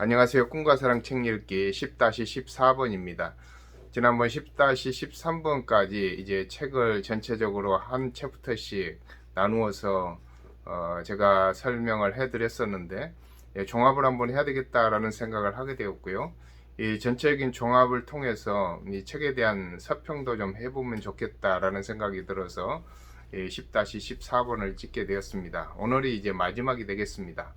안녕하세요. 꿈과 사랑 책 읽기 10-14번입니다. 지난번 10-13번까지 이제 책을 전체적으로 한 챕터씩 나누어서 제가 설명을 해드렸었는데, 종합을 한번 해야 되겠다라는 생각을 하게 되었고요. 이 전체적인 종합을 통해서 이 책에 대한 서평도 좀 해보면 좋겠다라는 생각이 들어서 10-14번을 찍게 되었습니다. 오늘이 이제 마지막이 되겠습니다.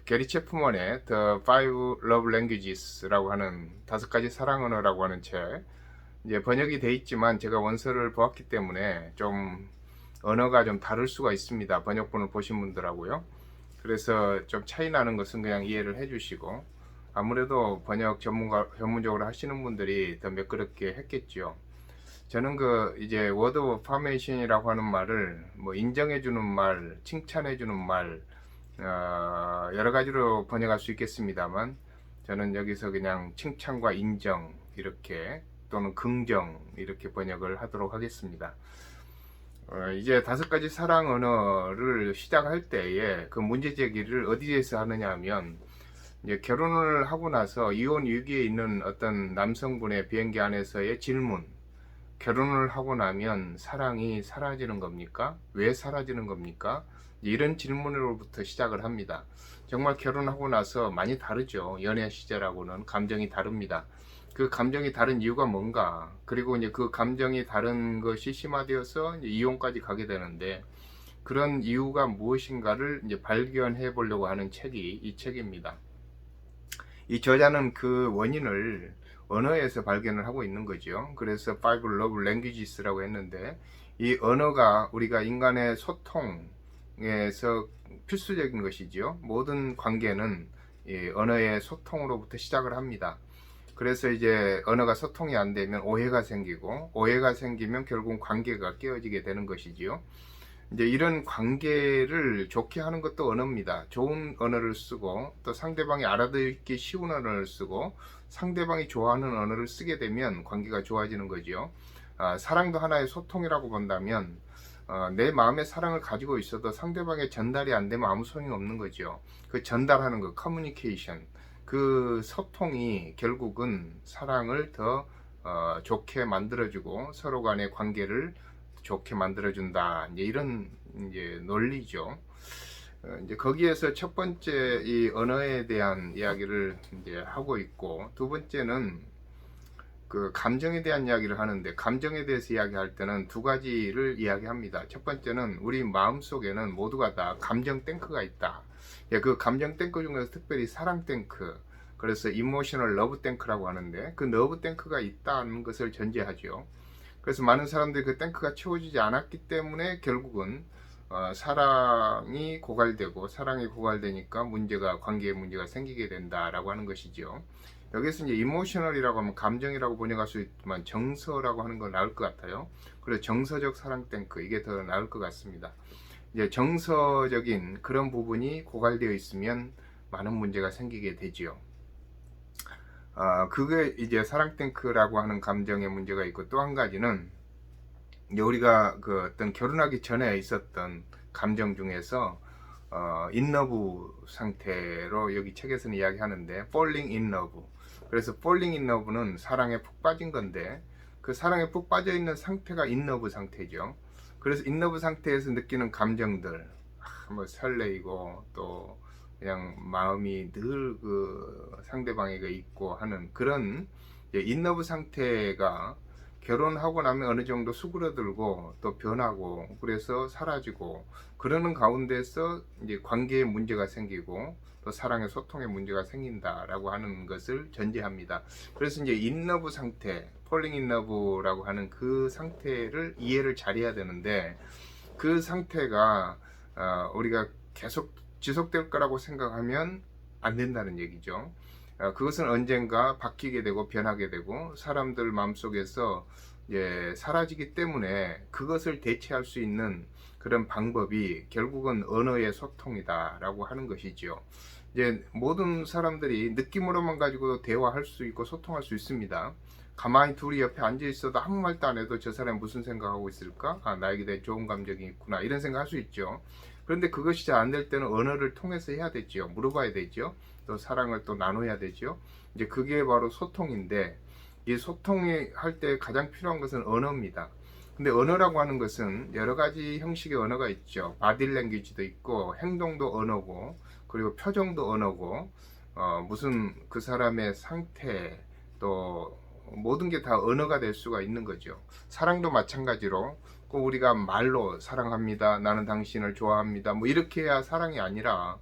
게리 체프먼의 The Five Love Languages라고 하는 5가지 사랑 언어라고 하는 책, 이제 번역이 돼 있지만 제가 원서를 보았기 때문에 좀 언어가 좀 다를 수가 있습니다. 번역본을 보신 분들하고요. 그래서 좀 차이 나는 것은 그냥 이해를 해주시고, 아무래도 번역 전문적으로 하시는 분들이 더 매끄럽게 했겠죠. 저는 이제 워드 포메이션이라고 하는 말을 뭐 인정해주는 말, 칭찬해주는 말, 여러 가지로 번역할 수 있겠습니다만, 저는 여기서 그냥 칭찬과 인정 이렇게, 또는 긍정 이렇게 번역을 하도록 하겠습니다. 이제 5가지 사랑 언어를 시작할 때에 그 문제 제기를 어디에서 하느냐 하면, 이제 결혼을 하고 나서 이혼 위기에 있는 어떤 남성분의 비행기 안에서의 질문, 결혼을 하고 나면 사랑이 사라지는 겁니까? 왜 사라지는 겁니까? 이런 질문으로부터 시작을 합니다. 정말 결혼하고 나서 많이 다르죠. 연애 시절하고는 감정이 다릅니다. 그 감정이 다른 이유가 뭔가, 그리고 이제 그 감정이 다른 것이 심화되어서 이제 이혼까지 가게 되는데, 그런 이유가 무엇인가를 이제 발견해 보려고 하는 책이 이 책입니다. 이 저자는 그 원인을 언어에서 발견을 하고 있는 거죠. 그래서 Five Love Languages라고 했는데, 이 언어가 우리가 인간의 소통에서 필수적인 것이죠. 모든 관계는 이 언어의 소통으로부터 시작을 합니다. 그래서 이제 언어가 소통이 안 되면 오해가 생기고, 오해가 생기면 결국 관계가 깨어지게 되는 것이지요. 이제 이런 관계를 좋게 하는 것도 언어입니다. 좋은 언어를 쓰고, 또 상대방이 알아듣기 쉬운 언어를 쓰고, 상대방이 좋아하는 언어를 쓰게 되면 관계가 좋아지는 거죠. 사랑도 하나의 소통이라고 본다면, 내 마음의 사랑을 가지고 있어도 상대방의 전달이 안 되면 아무 소용이 없는 거죠. 그 전달하는 거, 커뮤니케이션, 그 소통이 결국은 사랑을 더 좋게 만들어주고, 서로 간의 관계를 좋게 만들어준다. 이제 이런 이제 논리죠. 이제 거기에서 첫 번째 이 언어에 대한 이야기를 이제 하고 있고, 두 번째는 그 감정에 대한 이야기를 하는데, 감정에 대해서 이야기할 때는 2가지를 이야기합니다. 첫 번째는 우리 마음 속에는 모두가 다 감정 탱크가 있다. 그 감정 탱크 중에서 특별히 사랑 탱크, 그래서 이모셔널 러브 탱크라고 하는데, 그 러브 탱크가 있다는 것을 전제하죠. 그래서 많은 사람들이 그 탱크가 채워지지 않았기 때문에 결국은 사랑이 고갈되니까 관계에 문제가 생기게 된다라고 하는 것이죠. 여기서 이제 이모셔널이라고 하면 감정이라고 번역할 수 있지만, 정서라고 하는 건 나을 것 같아요. 그래서 정서적 사랑 탱크, 이게 더 나을 것 같습니다. 이제 정서적인 그런 부분이 고갈되어 있으면 많은 문제가 생기게 되지요. 그게 이제 사랑 탱크라고 하는 감정의 문제가 있고, 또 한 가지는 이제 우리가 그 어떤 결혼하기 전에 있었던 감정 중에서 인러브 상태로 여기 책에서는 이야기하는데, falling in love. 그래서 falling in love는 사랑에 푹 빠진 건데, 그 사랑에 푹 빠져 있는 상태가 인러브 상태죠. 그래서 인러브 상태에서 느끼는 감정들, 뭐 설레이고, 또 그냥 마음이 늘 그 상대방에게 있고 하는 그런 인러브 상태가 결혼하고 나면 어느 정도 수그러들고 또 변하고, 그래서 사라지고, 그러는 가운데서 이제 관계에 문제가 생기고 또 사랑의 소통에 문제가 생긴다라고 하는 것을 전제합니다. 그래서 이제 인러브 상태, 폴링 인러브라고 하는 그 상태를 이해를 잘해야 되는데, 그 상태가 우리가 계속 지속될 거라고 생각하면 안 된다는 얘기죠. 그것은 언젠가 바뀌게 되고 변하게 되고, 사람들 마음속에서 사라지기 때문에 그것을 대체할 수 있는 그런 방법이 결국은 언어의 소통이다라고 하는 것이죠. 이제 모든 사람들이 느낌으로만 가지고 대화할 수 있고 소통할 수 있습니다. 가만히 둘이 옆에 앉아 있어도 아무 말도 안 해도 저 사람이 무슨 생각하고 있을까? 나에게 대해 좋은 감정이 있구나, 이런 생각 할 수 있죠. 그런데 그것이 잘 안 될 때는 언어를 통해서 해야 되죠. 물어봐야 되죠. 또 사랑을 또 나눠야 되죠. 이제 그게 바로 소통인데, 이 소통이 할 때 가장 필요한 것은 언어입니다. 근데 언어라고 하는 것은 여러 가지 형식의 언어가 있죠. 바디랭귀지도 있고, 행동도 언어고, 그리고 표정도 언어고, 무슨 그 사람의 상태, 또 모든 게 다 언어가 될 수가 있는 거죠. 사랑도 마찬가지로 꼭 우리가 말로 사랑합니다, 나는 당신을 좋아합니다, 뭐 이렇게 해야 사랑이 아니라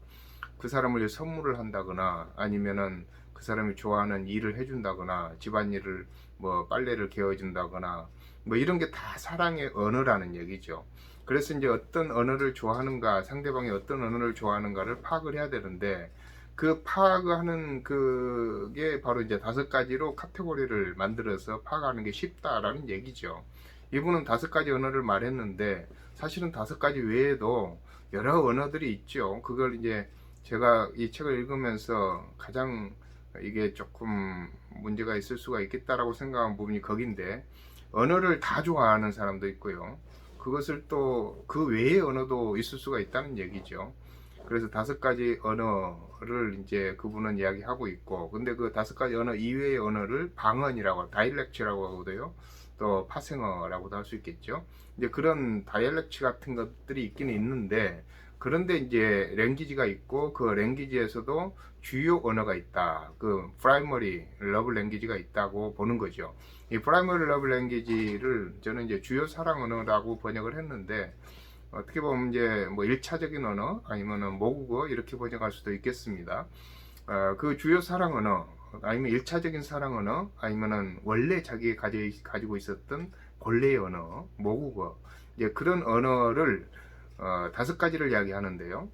그 사람을 선물을 한다거나, 아니면은 그 사람이 좋아하는 일을 해준다거나, 집안일을 뭐 빨래를 개어준다거나, 뭐 이런 게 다 사랑의 언어라는 얘기죠. 그래서 이제 어떤 언어를 좋아하는가, 상대방이 어떤 언어를 좋아하는가를 파악을 해야 되는데, 그 파악하는 그게 바로 이제 5가지로 카테고리를 만들어서 파악하는 게 쉽다라는 얘기죠. 이분은 5가지 언어를 말했는데, 사실은 5가지 외에도 여러 언어들이 있죠. 그걸 이제 제가 이 책을 읽으면서 가장 이게 조금 문제가 있을 수가 있겠다라고 생각한 부분이 거긴데, 언어를 다 좋아하는 사람도 있고요. 그것을 또 그 외의 언어도 있을 수가 있다는 얘기죠. 그래서 5가지 언어를 이제 그분은 이야기하고 있고, 근데 그 5가지 언어 이외의 언어를 방언이라고, 다이렉트라고 하고도요. 또 파생어라고도 할 수 있겠죠. 이제 그런 다이렉트 같은 것들이 있기는 있는데, 그런데 이제 랭귀지가 있고, 그 랭귀지에서도 주요 언어가 있다. 그 프라이머리 러브 랭귀지가 있다고 보는 거죠. 이 프라이머리 러브 랭귀지를 저는 이제 주요 사랑 언어라고 번역을 했는데, 어떻게 보면 이제 뭐 1차적인 언어, 아니면은 모국어 이렇게 번역할 수도 있겠습니다. 그 주요 사랑 언어, 아니면 1차적인 사랑 언어, 아니면은 원래 자기 가지고 있었던 본래의 언어, 모국어, 이제 그런 언어를 5가지를 이야기하는데요.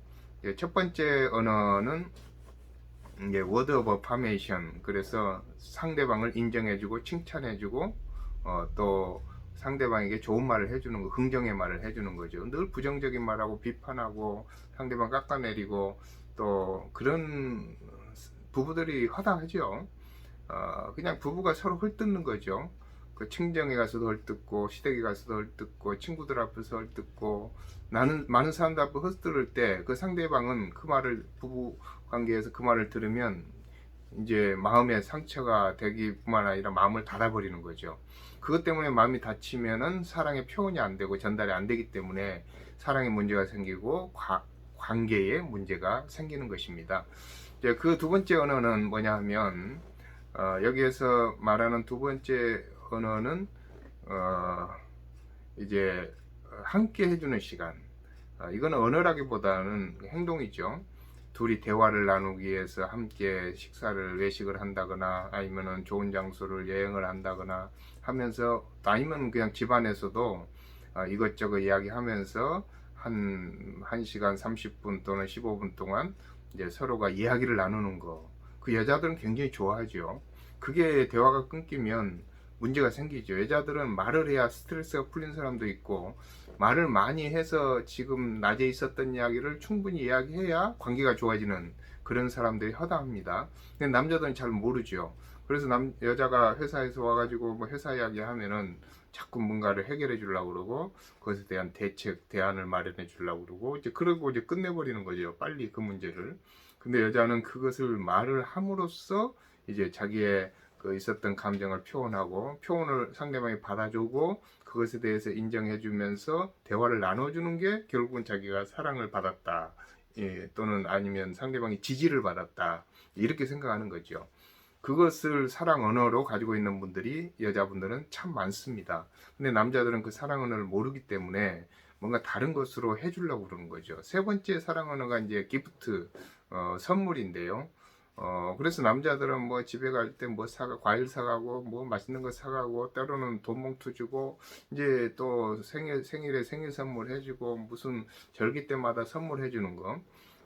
첫 번째 언어는 이제 word of affirmation, 그래서 상대방을 인정해주고 칭찬해주고, 또 상대방에게 좋은 말을 해주는 거, 긍정의 말을 해주는 거죠. 늘 부정적인 말하고 비판하고 상대방 깎아내리고, 또 그런 부부들이 허다하죠. 그냥 부부가 서로 헐뜯는 거죠. 그 친정에 가서도 헐뜯고, 시댁에 가서도 헐뜯고, 친구들 앞에서 헐뜯고, 나는 많은 사람들 앞에 헐뜯을 때 그 상대방은 그 말을, 부부 관계에서 그 말을 들으면 이제 마음에 상처가 되기뿐만 아니라 마음을 닫아버리는 거죠. 그것 때문에 마음이 닫히면은 사랑의 표현이 안 되고 전달이 안 되기 때문에 사랑의 문제가 생기고 관계에 문제가 생기는 것입니다. 이제 그 2번째 언어는 뭐냐 하면, 여기에서 말하는 2번째 언어는 이제 함께 해주는 시간. 이거는 언어라기보다는 행동이죠. 둘이 대화를 나누기 위해서 함께 외식을 한다거나, 아니면은 좋은 장소를 여행을 한다거나 하면서, 아니면 그냥 집안에서도 이것저것 이야기하면서 한 1시간 30분 또는 15분 동안 이제 서로가 이야기를 나누는 거. 그 여자들은 굉장히 좋아하죠. 그게 대화가 끊기면 문제가 생기죠. 여자들은 말을 해야 스트레스가 풀린 사람도 있고, 말을 많이 해서 지금 낮에 있었던 이야기를 충분히 이야기해야 관계가 좋아지는 그런 사람들이 허다합니다. 근데 남자들은 잘 모르죠. 그래서 여자가 회사에서 와가지고 뭐 회사 이야기 하면은 자꾸 뭔가를 해결해 주려고 그러고, 그것에 대한 대안을 마련해 주려고 그러고, 이제 그러고 이제 끝내버리는 거죠. 빨리 그 문제를. 근데 여자는 그것을 말을 함으로써 이제 자기의 그 있었던 감정을 표현하고, 표현을 상대방이 받아주고, 그것에 대해서 인정해주면서 대화를 나눠주는 게 결국은 자기가 사랑을 받았다, 또는 아니면 상대방이 지지를 받았다, 이렇게 생각하는 거죠. 그것을 사랑 언어로 가지고 있는 분들이, 여자분들은 참 많습니다. 근데 남자들은 그 사랑 언어를 모르기 때문에 뭔가 다른 것으로 해주려고 그러는 거죠. 3번째 사랑 언어가 이제 기프트, 선물인데요. 그래서 남자들은 뭐 집에 갈 때 뭐 과일 사가고, 뭐 맛있는 거 사가고, 때로는 돈 봉투 주고, 이제 또 생일에 생일 선물 해주고, 무슨 절기 때마다 선물해 주는 거.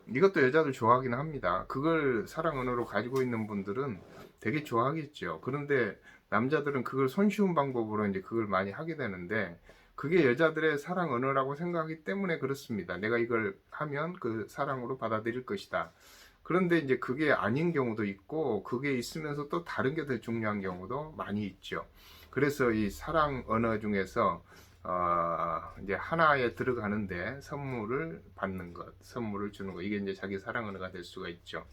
이것도 여자들 좋아하긴 합니다. 그걸 사랑 언어로 가지고 있는 분들은 되게 좋아하겠죠. 그런데 남자들은 그걸 손쉬운 방법으로 이제 그걸 많이 하게 되는데, 그게 여자들의 사랑 언어라고 생각하기 때문에 그렇습니다. 내가 이걸 하면 그 사랑으로 받아들일 것이다. 그런데 이제 그게 아닌 경우도 있고, 그게 있으면서 또 다른 게 더 중요한 경우도 많이 있죠. 그래서 이 사랑 언어 중에서 이제 하나에 들어가는데 선물을 받는 것, 선물을 주는 것, 이게 이제 자기 사랑 언어가 될 수가 있죠.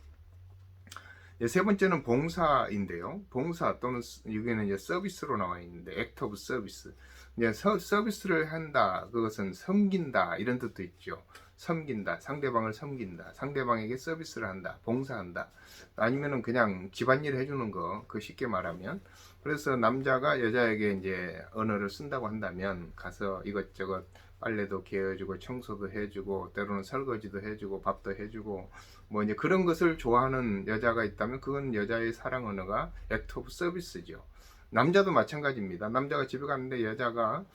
세 번째는 봉사인데요. 봉사 또는 여기는 이제 서비스로 나와 있는데 act of service. 이제 서비스를 한다. 그것은 섬긴다 이런 뜻도 있죠. 섬긴다, 상대방을 섬긴다, 상대방에게 서비스를 한다, 봉사한다. 아니면은 그냥 집안일 해주는 거, 그 쉽게 말하면. 그래서 남자가 여자에게 이제 언어를 쓴다고 한다면 가서 이것저것 빨래도 개어주고 청소도 해주고 때로는 설거지도 해주고 밥도 해주고 뭐 이제 그런 것을 좋아하는 여자가 있다면 그건 여자의 사랑 언어가 act of service죠. 남자도 마찬가지입니다. 남자가 집에 갔는데 여자가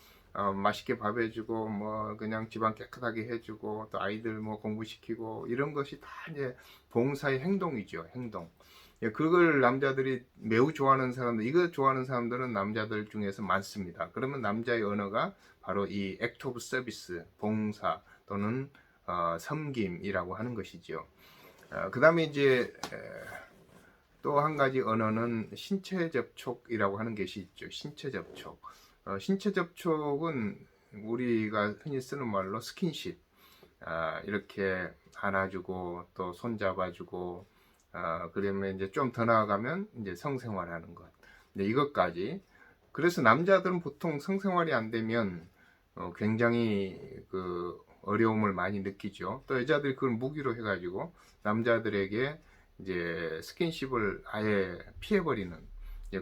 맛있게 밥 해주고 뭐 그냥 집안 깨끗하게 해주고 또 아이들 뭐 공부시키고 이런 것이 다 이제 봉사의 행동이죠. 행동. 예, 그걸 남자들이 매우 좋아하는 사람들, 이거 좋아하는 사람들은 남자들 중에서 많습니다. 그러면 남자의 언어가 바로 이 act of service, 봉사 또는 섬김이라고 하는 것이죠. 그 다음에 이제 또 한 가지 언어는 신체 접촉이라고 하는 것이 있죠. 신체 접촉. 신체 접촉은 우리가 흔히 쓰는 말로 스킨십. 이렇게 안아주고 또 손잡아주고 그러면 이제 좀 더 나아가면 이제 성생활하는 것. 이것까지. 그래서 남자들은 보통 성생활이 안 되면 굉장히 그 어려움을 많이 느끼죠. 또 여자들이 그걸 무기로 해가지고 남자들에게 이제 스킨십을 아예 피해버리는,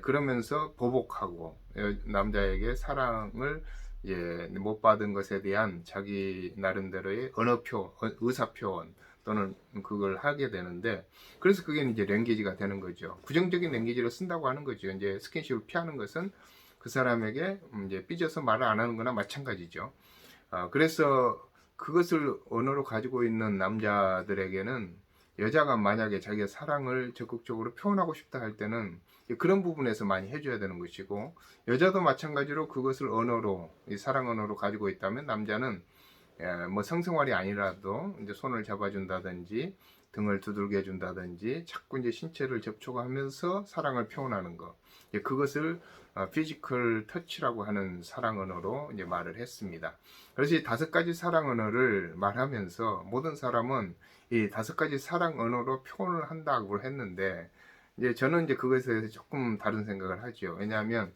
그러면서 보복하고 남자에게 사랑을 못 받은 것에 대한 자기 나름대로의 언어표, 의사표현 또는 그걸 하게 되는데, 그래서 그게 이제 랭귀지가 되는 거죠. 부정적인 랭귀지를 쓴다고 하는 거죠. 이제 스킨십을 피하는 것은 그 사람에게 이제 삐져서 말을 안 하는 거나 마찬가지죠. 그래서 그것을 언어로 가지고 있는 남자들에게는 여자가 만약에 자기의 사랑을 적극적으로 표현하고 싶다 할 때는 그런 부분에서 많이 해줘야 되는 것이고, 여자도 마찬가지로 그것을 언어로, 이 사랑 언어로 가지고 있다면 남자는 뭐 성생활이 아니라도 이제 손을 잡아준다든지 등을 두들겨 준다든지 자꾸 이제 신체를 접촉하면서 사랑을 표현하는 것, 그것을 피지컬 터치라고 하는 사랑 언어로 이제 말을 했습니다. 그래서 이 5가지 사랑 언어를 말하면서 모든 사람은 이 5가지 사랑 언어로 표현을 한다고 했는데, 이제 저는 이제 그것에 대해서 조금 다른 생각을 하죠. 왜냐하면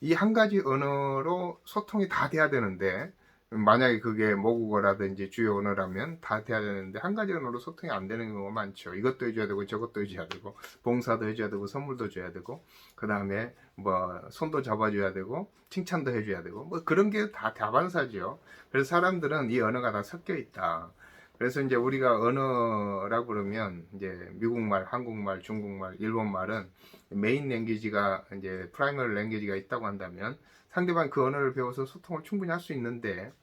이 한 가지 언어로 소통이 다 돼야 되는데, 만약에 그게 모국어라든지 주요 언어라면 다 돼야 되는데 한 가지 언어로 소통이 안 되는 경우가 많죠. 이것도 해줘야 되고 저것도 해줘야 되고 봉사도 해줘야 되고 선물도 줘야 되고 그 다음에 뭐 손도 잡아줘야 되고 칭찬도 해줘야 되고 뭐 그런 게 다 다반사죠. 그래서 사람들은 이 언어가 다 섞여 있다. 그래서 이제 우리가 언어라고 그러면 이제 미국말, 한국말, 중국말, 일본말은 메인 랭귀지가 이제 프라이머리 랭귀지가 있다고 한다면 상대방 그 언어를 배워서 소통을 충분히 할 수 있는데,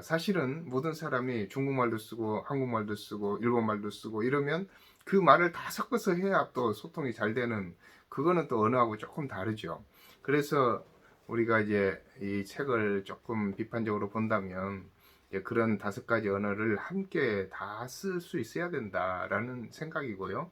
사실은 모든 사람이 중국말도 쓰고 한국말도 쓰고 일본말도 쓰고 이러면 그 말을 다 섞어서 해야 또 소통이 잘 되는, 그거는 또 언어하고 조금 다르죠. 그래서 우리가 이제 이 책을 조금 비판적으로 본다면 그런 5가지 언어를 함께 다 쓸 수 있어야 된다라는 생각이고요.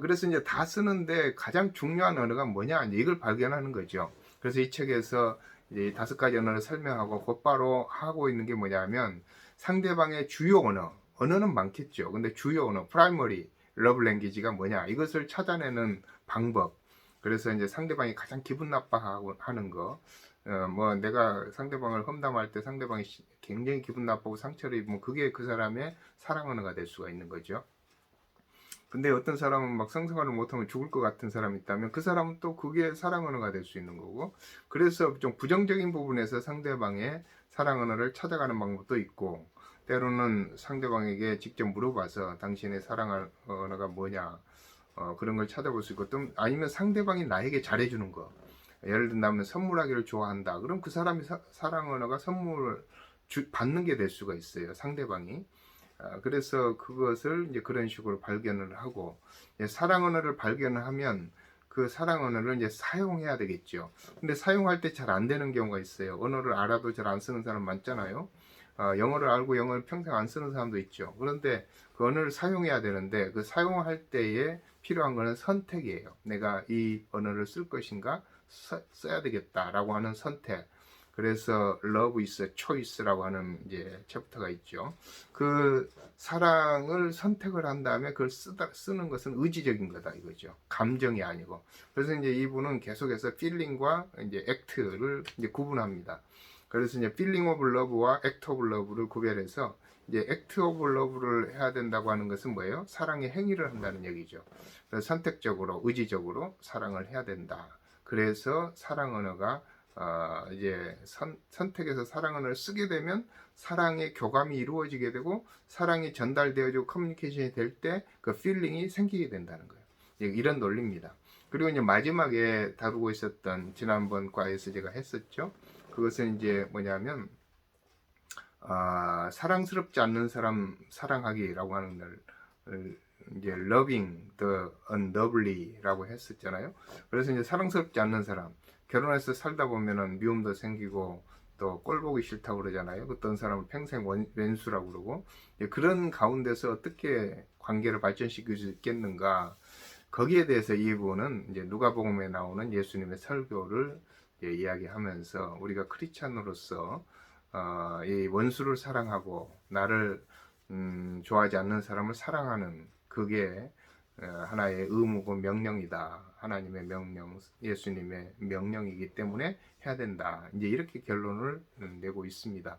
그래서 이제 다 쓰는데 가장 중요한 언어가 뭐냐, 이걸 발견하는 거죠. 그래서 이 책에서 이 5가지 언어를 설명하고 곧바로 하고 있는 게 뭐냐면 상대방의 주요 언어, 언어는 많겠죠. 근데 주요 언어, 프라이머리 러브 랭귀지가 뭐냐, 이것을 찾아내는 방법. 그래서 이제 상대방이 가장 기분 나빠하고 하는 거, 뭐 내가 상대방을 험담할 때 상대방이 굉장히 기분 나쁘고 상처를 입으면 그게 그 사람의 사랑 언어가 될 수가 있는 거죠. 근데 어떤 사람은 막 성생활을 못하면 죽을 것 같은 사람이 있다면 그 사람은 또 그게 사랑 언어가 될 수 있는 거고, 그래서 좀 부정적인 부분에서 상대방의 사랑 언어를 찾아가는 방법도 있고, 때로는 상대방에게 직접 물어봐서 당신의 사랑 언어가 뭐냐, 그런 걸 찾아볼 수 있고, 또 아니면 상대방이 나에게 잘해주는 거, 예를 든다면 선물하기를 좋아한다, 그럼 그 사람이 사랑 언어가 선물 받는 게 될 수가 있어요, 상대방이. 그래서 그것을 이제 그런 식으로 발견을 하고, 사랑 언어를 발견을 하면 그 사랑 언어를 이제 사용해야 되겠죠. 근데 사용할 때 잘 안 되는 경우가 있어요. 언어를 알아도 잘 안 쓰는 사람 많잖아요. 영어를 알고 영어를 평생 안 쓰는 사람도 있죠. 그런데 그 언어를 사용해야 되는데 그 사용할 때에 필요한 것은 선택이에요. 내가 이 언어를 쓸 것인가 써야 되겠다라고 하는 선택. 그래서 Love is a Choice라고 하는 이제 챕터가 있죠. 그 사랑을 선택을 한 다음에 그걸 쓰는 것은 의지적인 거다 이거죠. 감정이 아니고. 그래서 이제 이분은 계속해서 feeling과 이제 act를 이제 구분합니다. 그래서 이제 feeling of love와 act of love를 구별해서 이제 act of love를 해야 된다고 하는 것은 뭐예요? 사랑의 행위를 한다는 얘기죠. 그래서 선택적으로, 의지적으로 사랑을 해야 된다. 그래서 사랑 언어가 이제 선택해서 사랑 언어를 쓰게 되면 사랑의 교감이 이루어지게 되고 사랑이 전달되어지고 커뮤니케이션이 될 때 그 필링이 생기게 된다는 거예요. 이런 논리입니다. 그리고 이제 마지막에 다루고 있었던 지난번 과에서 제가 했었죠. 그것은 이제 뭐냐면 사랑스럽지 않는 사람 사랑하기라고 하는 걸 이제 loving the unlovely라고 했었잖아요. 그래서 이제 사랑스럽지 않는 사람, 결혼해서 살다 보면은 미움도 생기고 또 꼴 보기 싫다고 그러잖아요. 어떤 사람은 평생 왼수라고 그러고 그런 가운데서 어떻게 관계를 발전시킬 수 있겠는가? 거기에 대해서 이분은 이제 누가복음에 나오는 예수님의 설교를 이야기하면서 우리가 크리스찬으로서 이 원수를 사랑하고 나를 좋아하지 않는 사람을 사랑하는 그게 하나의 의무고 명령이다. 하나님의 명령, 예수님의 명령이기 때문에 해야 된다. 이제 이렇게 결론을 내고 있습니다.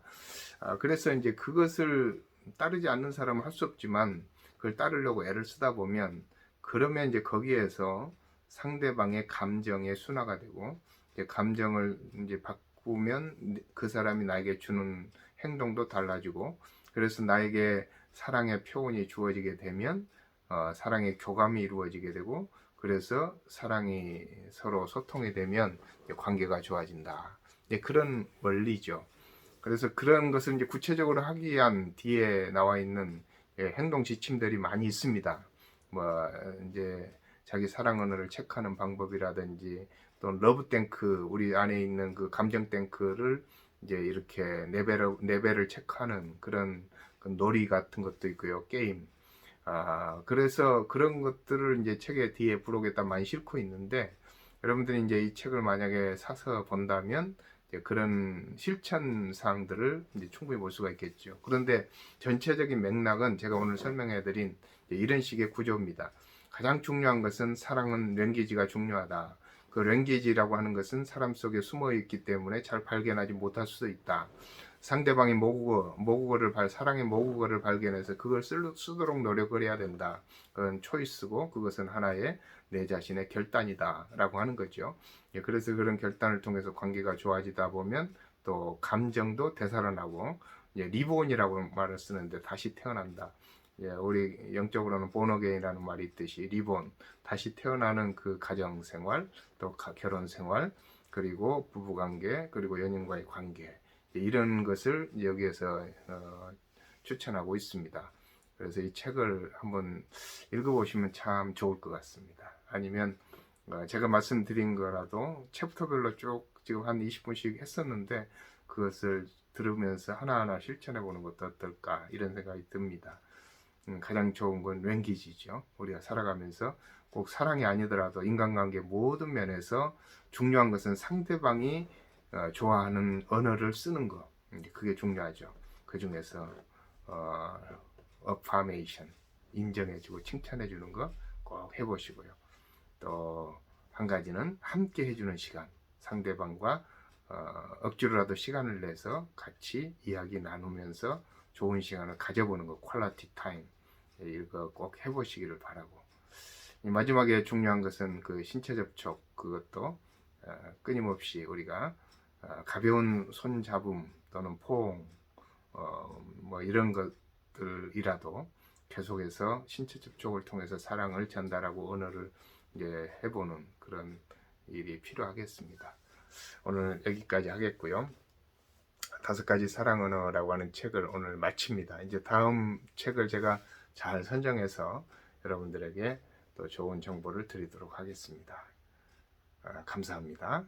그래서 이제 그것을 따르지 않는 사람은 할 수 없지만 그걸 따르려고 애를 쓰다 보면 그러면 이제 거기에서 상대방의 감정에 순화가 되고 이제 감정을 이제 바꾸면 그 사람이 나에게 주는 행동도 달라지고 그래서 나에게 사랑의 표현이 주어지게 되면 사랑의 교감이 이루어지게 되고 그래서 사랑이 서로 소통이 되면 관계가 좋아진다. 그런 원리죠. 그래서 그런 것을 이제 구체적으로 하기 위한 뒤에 나와 있는 행동 지침들이 많이 있습니다. 뭐 이제 자기 사랑 언어를 체크하는 방법이라든지 또 러브 탱크 우리 안에 있는 그 감정 탱크를 이제 이렇게 레벨을 체크하는 그런 놀이 같은 것도 있고요. 게임. 그래서 그런 것들을 이제 책의 뒤에 부록에다 많이 싣고 있는데 여러분들이 이제 이 책을 만약에 사서 본다면 이제 그런 실천 사항들을 이제 충분히 볼 수가 있겠죠. 그런데 전체적인 맥락은 제가 오늘 설명해 드린 이런 식의 구조입니다. 가장 중요한 것은 사랑은 랭귀지가 중요하다. 그 랭귀지라고 하는 것은 사람 속에 숨어 있기 때문에 잘 발견하지 못할 수도 있다. 상대방의 사랑의 모국어를 발견해서 그걸 쓰도록 노력을 해야 된다. 그건 초이스고 그것은 하나의 내 자신의 결단이다 라고 하는 거죠. 그래서 그런 결단을 통해서 관계가 좋아지다 보면 또 감정도 되살아나고 리본이라고 말을 쓰는데 다시 태어난다. 우리 영적으로는 본어게인이라는 말이 있듯이 리본, 다시 태어나는 그 가정생활, 또 결혼생활, 그리고 부부관계, 그리고 연인과의 관계 이런 것을 여기에서 추천하고 있습니다. 그래서 이 책을 한번 읽어보시면 참 좋을 것 같습니다. 아니면 제가 말씀드린 거라도 챕터별로 쭉 지금 한 20분씩 했었는데 그것을 들으면서 하나하나 실천해 보는 것도 어떨까 이런 생각이 듭니다. 가장 좋은 건 랭귀지죠. 우리가 살아가면서 꼭 사랑이 아니더라도 인간관계 모든 면에서 중요한 것은 상대방이 좋아하는 언어를 쓰는 거. 그게 중요하죠. 그 중에서 affirmation, 인정해주고 칭찬해주는 거 꼭 해보시고요. 또 한 가지는 함께 해주는 시간. 상대방과 억지로라도 시간을 내서 같이 이야기 나누면서 좋은 시간을 가져보는 거, 퀄리티 타임. 이거 꼭 해보시기를 바라고. 마지막에 중요한 것은 그 신체 접촉, 그것도 끊임없이 우리가 가벼운 손 잡음 또는 포옹, 뭐 이런 것들이라도 계속해서 신체 접촉을 통해서 사랑을 전달하고 언어를 이제 해보는 그런 일이 필요하겠습니다. 오늘 여기까지 하겠고요. 5가지 사랑 언어라고 하는 책을 오늘 마칩니다. 이제 다음 책을 제가 잘 선정해서 여러분들에게 또 좋은 정보를 드리도록 하겠습니다. 감사합니다.